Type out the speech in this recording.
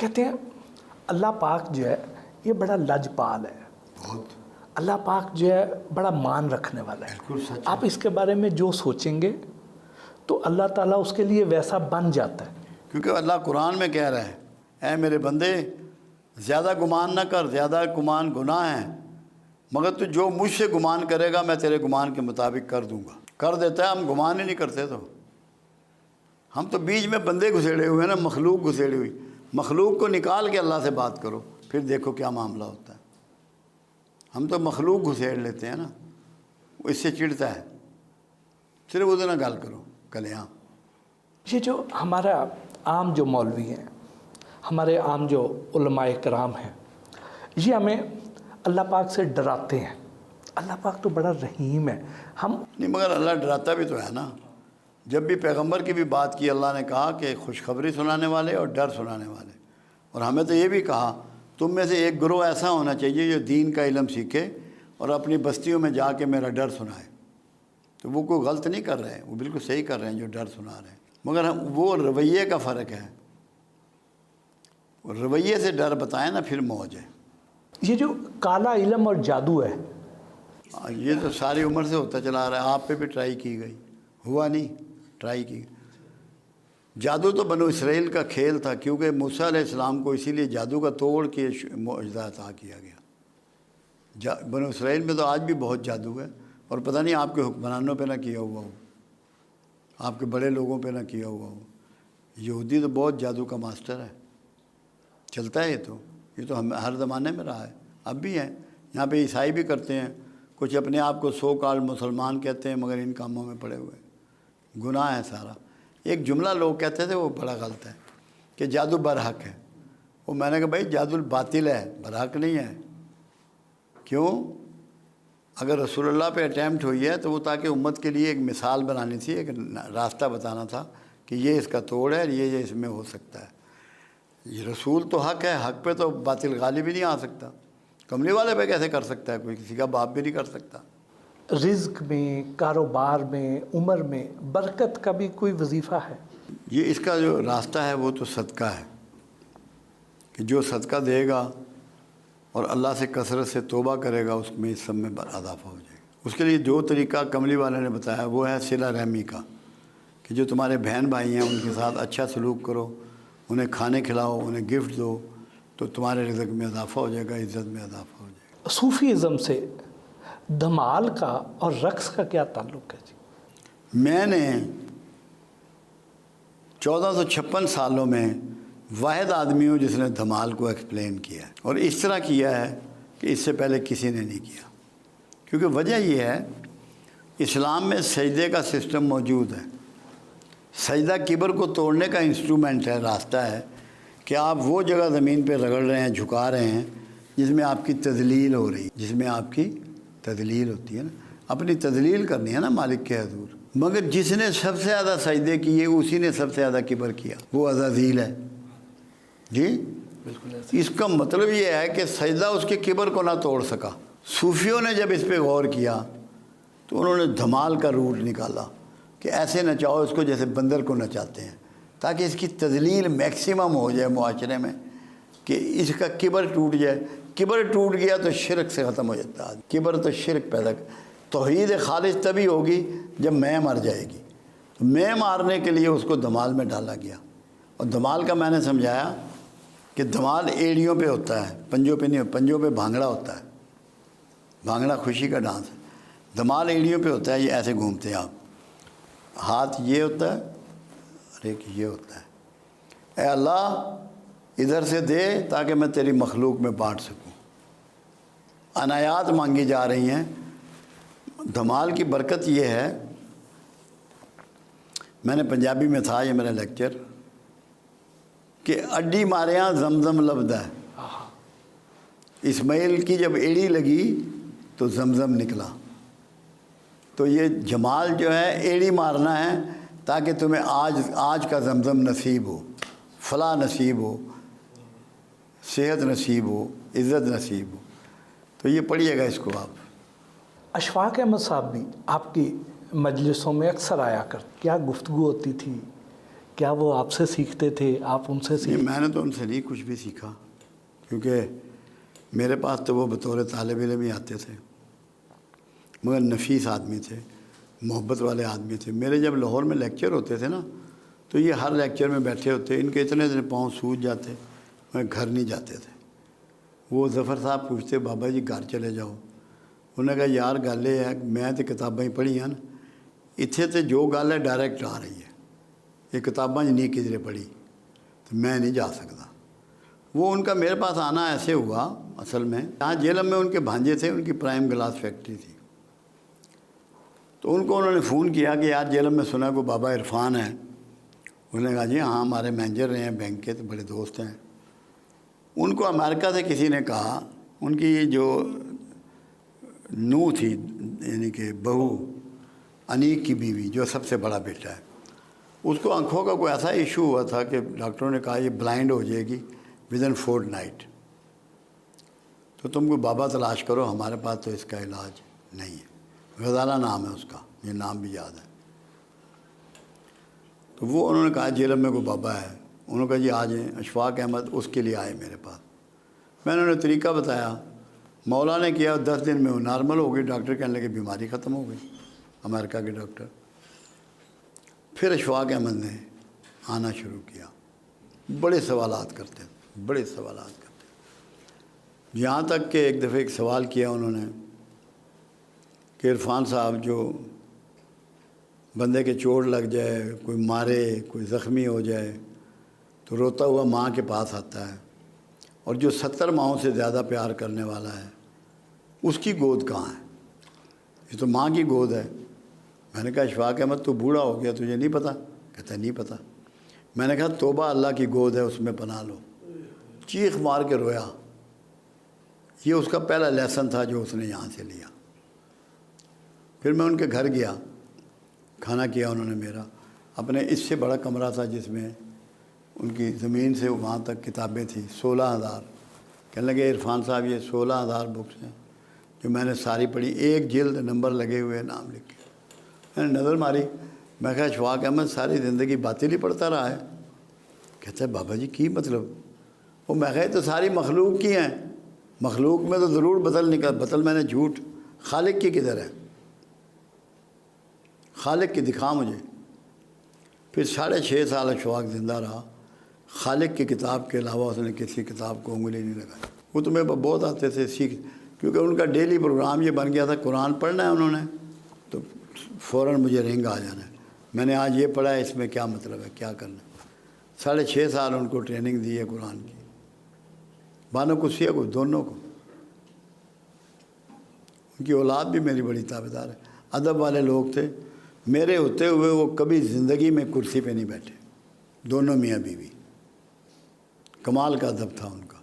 کہتے ہیں اللہ پاک جو ہے یہ بڑا لجپال ہے، بہت اللہ پاک جو ہے بڑا مان رکھنے والا ہے۔ بالکل سچ آپ اس کے بارے میں جو سوچیں گے تو اللہ تعالیٰ اس کے لیے ویسا بن جاتا ہے، کیونکہ اللہ قرآن میں کہہ رہا ہے اے میرے بندے زیادہ گمان نہ کر، زیادہ گمان گناہ ہے، مگر تو جو مجھ سے گمان کرے گا میں تیرے گمان کے مطابق کر دوں گا۔ کر دیتا ہے، ہم گمان ہی نہیں کرتے، تو ہم تو بیچ میں بندے گھسیڑے ہوئے ہیں نا، مخلوق گھسیڑی ہوئی۔ مخلوق کو نکال کے اللہ سے بات کرو، پھر دیکھو کیا معاملہ ہوتا ہے۔ ہم تو مخلوق گھسیڑ لیتے ہیں نا، وہ اس سے چڑھتا ہے، صرف ادھر نہ گال کرو کلیاں۔ یہ جو ہمارا عام جو مولوی ہیں، ہمارے عام جو علماء کرام ہیں، یہ ہمیں اللہ پاک سے ڈراتے ہیں۔ اللہ پاک تو بڑا رحیم ہے، ہم نہیں مگر اللہ ڈراتا بھی تو ہے نا۔ جب بھی پیغمبر کی بھی بات کی، اللہ نے کہا کہ خوشخبری سنانے والے اور ڈر سنانے والے، اور ہمیں تو یہ بھی کہا تم میں سے ایک گروہ ایسا ہونا چاہیے جو دین کا علم سیکھے اور اپنی بستیوں میں جا کے میرا ڈر سنائے۔ تو وہ کوئی غلط نہیں کر رہے ہیں، وہ بالکل صحیح کر رہے ہیں جو ڈر سنا رہے ہیں، مگر وہ رویے کا فرق ہے۔ رویے سے ڈر بتائیں نا، پھر موج ہے۔ یہ جو کالا علم اور جادو ہے، یہ تو ساری عمر سے ہوتا چلا رہا ہے، آپ پہ بھی ٹرائی کی گئی، ہوا نہیں، ٹرائی کی۔ جادو تو بنو اسرائیل کا کھیل تھا، کیونکہ موسیٰ علیہ السلام کو اسی لیے جادو کا توڑ کے معجزہ عطا کیا گیا۔ بنو اسرائیل میں تو آج بھی بہت جادو ہے، اور پتہ نہیں آپ کے حکمرانوں پہ نہ کیا ہوا ہو، آپ کے بڑے لوگوں پہ نہ کیا ہوا ہو۔ یہودی تو بہت جادو کا ماسٹر ہے، چلتا ہے یہ تو ہم ہر زمانے میں رہا ہے، اب بھی ہے۔ یہاں پہ عیسائی بھی کرتے ہیں، کچھ اپنے آپ کو سو کال مسلمان کہتے ہیں مگر ان کاموں میں پڑے ہوئے ہیں، گناہ ہے سارا۔ ایک جملہ لوگ کہتے تھے وہ بڑا غلط ہے کہ جادو برحق ہے، وہ میں نے کہا بھائی جادو باطل ہے، برحق نہیں ہے۔ کیوں؟ اگر رسول اللہ پہ اٹیمپٹ ہوئی ہے تو وہ تاکہ امت کے لیے ایک مثال بنانی تھی، ایک راستہ بتانا تھا کہ یہ اس کا توڑ ہے، یہ اس میں ہو سکتا ہے۔ یہ رسول تو حق ہے، حق پہ تو باطل غالب ہی نہیں آ سکتا۔ کملی والے پہ کیسے کر سکتا ہے کوئی؟ کسی کا باپ بھی نہیں کر سکتا۔ رزق میں، کاروبار میں، عمر میں برکت کا بھی کوئی وظیفہ ہے؟ یہ اس کا جو راستہ ہے وہ تو صدقہ ہے، کہ جو صدقہ دے گا اور اللہ سے کثرت سے توبہ کرے گا، اس میں اس سب میں اضافہ ہو جائے گا۔ اس کے لیے جو طریقہ کملی والے نے بتایا وہ ہے صلہ رحمی کا، کہ جو تمہارے بہن بھائی ہیں ان کے ساتھ اچھا سلوک کرو، انہیں کھانے کھلاؤ، انہیں گفٹ دو، تو تمہارے رزق میں اضافہ ہو جائے گا، عزت میں اضافہ ہو جائے گا۔ صوفی ازم سے دھمال کا اور رقص کا کیا تعلق ہے جی؟ میں نے 1456 سالوں میں واحد آدمی ہوں جس نے دھمال کو ایکسپلین کیا ہے، اور اس طرح کیا ہے کہ اس سے پہلے کسی نے نہیں کیا۔ کیونکہ وجہ یہ ہے اسلام میں سجدے کا سسٹم موجود ہے۔ سجدہ کبر کو توڑنے کا انسٹرومنٹ ہے، راستہ ہے کہ آپ وہ جگہ زمین پہ رگڑ رہے ہیں، جھکا رہے ہیں جس میں آپ کی تذلیل ہو رہی ہے، جس میں آپ کی تذلیل ہوتی ہے نا، اپنی تذلیل کرنی ہے نا مالک کے حضور۔ مگر جس نے سب سے زیادہ سجدے کیے اسی نے سب سے زیادہ کبر کیا، وہ عزازیل ہے۔ جی بالکل اس کا مطلب یہ ہے کہ سجدہ اس کے کبر کو نہ توڑ سکا۔ صوفیوں نے جب اس پہ غور کیا تو انہوں نے دھمال کا روٹ نکالا کہ ایسے نچاؤ اس کو جیسے بندر کو نچاتے ہیں، تاکہ اس کی تذلیل میکسیمم ہو جائے معاشرے میں، کہ اس کا کبر ٹوٹ جائے۔ کبر ٹوٹ گیا تو شرک سے ختم ہو جاتا ہے۔ کبر تو شرک پیدا توحید خالص تبھی ہوگی جب میں مر جائے گی۔ تو میں مارنے کے لیے اس کو دھمال میں ڈالا گیا، اور دھمال کا میں نے سمجھایا کہ دھمال ایڑیوں پہ ہوتا ہے، پنجوں پہ نہیں، پنجوں پہ بھانگڑا ہوتا ہے، بھانگڑا خوشی کا ڈانس ہے۔ دھمال ایڑیوں پہ ہوتا ہے، یہ ایسے گھومتے ہیں آپ، ہاتھ یہ ہوتا ہے اور ایک یہ ہوتا ہے۔ اے اللہ ادھر سے دے تاکہ میں تیری مخلوق میں بانٹ سکوں۔ عنایات مانگی جا رہی ہیں۔ دھمال کی برکت یہ ہے، میں نے پنجابی میں تھا یہ میرا لیکچر، کہ اڈی ماریاں زمزم لبدا ہے۔ اسماعیل کی جب ایڑی لگی تو زمزم نکلا۔ تو یہ جمال جو ہے ایڑی مارنا ہے تاکہ تمہیں آج کا زمزم نصیب ہو، فلاح نصیب ہو، صحت نصیب ہو، عزت نصیب ہو۔ تو یہ پڑھیے گا اس کو آپ۔ اشفاق احمد صاحب بھی آپ کی مجلسوں میں اکثر آیا کرتے، کیا گفتگو ہوتی تھی، کیا وہ آپ سے سیکھتے تھے، آپ ان سے نہیں، میں نے تو ان سے نہیں کچھ بھی سیکھا، کیونکہ میرے پاس تو وہ بطور طالب علم ہی آتے تھے، مگر نفیس آدمی تھے، محبت والے آدمی تھے۔ میرے جب لاہور میں لیکچر ہوتے تھے نا، تو یہ ہر لیکچر میں بیٹھے ہوتے، ان کے اتنے پاؤں سوج جاتے، میں گھر نہیں جاتے تھے۔ وہ ظفر صاحب پوچھتے بابا جی گھر چلے جاؤ، انہوں نے کہا یار گل یہ ہے میں تو کتابیں پڑھیاں نا، اتنے تو جو گل ہے ڈائریکٹ آ رہی ہے، یہ کتابیں نہیں کدھر پڑھی، تو میں نہیں جا سکتا۔ وہ ان کا میرے پاس آنا ایسے ہوا، اصل میں یہاں جیلم میں ان کے بھانجے تھے، ان کی پرائم گلاس فیکٹری تھی، تو ان کو انہوں نے فون کیا کہ یار جیلم میں سنا کوئی بابا عرفان ہے۔ انہوں نے کہا جی ہاں ہمارے مینیجر رہے ہیں بینک کے، تو بڑے دوست ہیں۔ ان کو امریکہ سے کسی نے کہا، ان کی جو نو تھی یعنی کہ بہو، انیک کی بیوی جو سب سے بڑا بیٹا ہے، اس کو آنکھوں کا کوئی ایسا ایشو ہوا تھا کہ ڈاکٹروں نے کہا یہ بلائنڈ ہو جائے گی ودن فورٹ نائٹ، تو تم کو بابا تلاش کرو، ہمارے پاس تو اس کا علاج نہیں ہے۔ غزالہ نام ہے اس کا، یہ نام بھی یاد ہے۔ تو وہ انہوں نے کہا جیلم میں کوئی بابا ہے، انہوں نے کہا جی آ جائیں۔ اشفاق احمد اس کے لیے آئے میرے پاس، میں نے انہیں طریقہ بتایا، مولا نے کیا، 10 دن میں وہ نارمل ہو گئی، ڈاکٹر کہنے لگے بیماری ختم ہو گئی، امریکہ کے ڈاکٹر۔ پھر اشفاق احمد نے آنا شروع کیا، بڑے سوالات کرتے ہیں، بڑے سوالات کرتے ہیں، یہاں تک کہ ایک دفعہ ایک سوال کیا انہوں نے کہ عرفان صاحب جو بندے کے چوٹ لگ جائے، کوئی مارے، کوئی زخمی ہو جائے تو روتا ہوا ماں کے پاس آتا ہے، اور جو 70 ماہوں سے زیادہ پیار کرنے والا ہے اس کی گود کہاں ہے؟ یہ تو ماں کی گود ہے۔ میں نے کہا اشفاق احمد تو بوڑھا ہو گیا، تجھے نہیں پتہ؟ کہتا ہے نہیں پتہ۔ میں نے کہا توبہ اللہ کی گود ہے، اس میں پناہ لو۔ چیخ مار کے رویا۔ یہ اس کا پہلا لیسن تھا جو اس نے یہاں سے لیا۔ پھر میں ان کے گھر گیا، کھانا کیا انہوں نے میرا، اپنے اس سے بڑا کمرہ تھا جس میں ان کی زمین سے وہاں تک کتابیں تھیں، 16,000۔ کہنے لگے عرفان صاحب یہ 16,000 بکس ہیں جو میں نے ساری پڑھی، ایک جلد نمبر لگے ہوئے نام لکھ کے۔ میں نے نظر ماری، میں کہا اشفاق احمد ساری زندگی باطل ہی پڑھتا رہا ہے؟ کہتا ہے بابا جی کی مطلب؟ وہ میں کہا تو ساری مخلوق کی ہیں، مخلوق میں تو ضرور بدل میں نے جھوٹ، خالق کی کدھر ہے؟ خالق کی دکھا مجھے۔ پھر 6.5 سال اشفاق زندہ رہا، خالق کی کتاب کے علاوہ اس نے کسی کتاب کو انگلی نہیں لگائی۔ وہ تو میرے بہت آتے تھے سیکھ، کیونکہ ان کا ڈیلی پروگرام یہ بن گیا تھا، قرآن پڑھنا ہے انہوں نے تو فوراً مجھے رنگ آ جانا ہے، میں نے آج یہ پڑھا ہے، اس میں کیا مطلب ہے، کیا کرنا ہے۔ 6.5 سال ان کو ٹریننگ دی ہے قرآن کی، بانو قدسیہ کو، دونوں کو۔ ان کی اولاد بھی میری بڑی تابعدار ہے، ادب والے لوگ تھے، میرے ہوتے ہوئے وہ کبھی زندگی میں کرسی پہ نہیں بیٹھے، دونوں میاں بیوی، کمال کا ادب تھا ان کا۔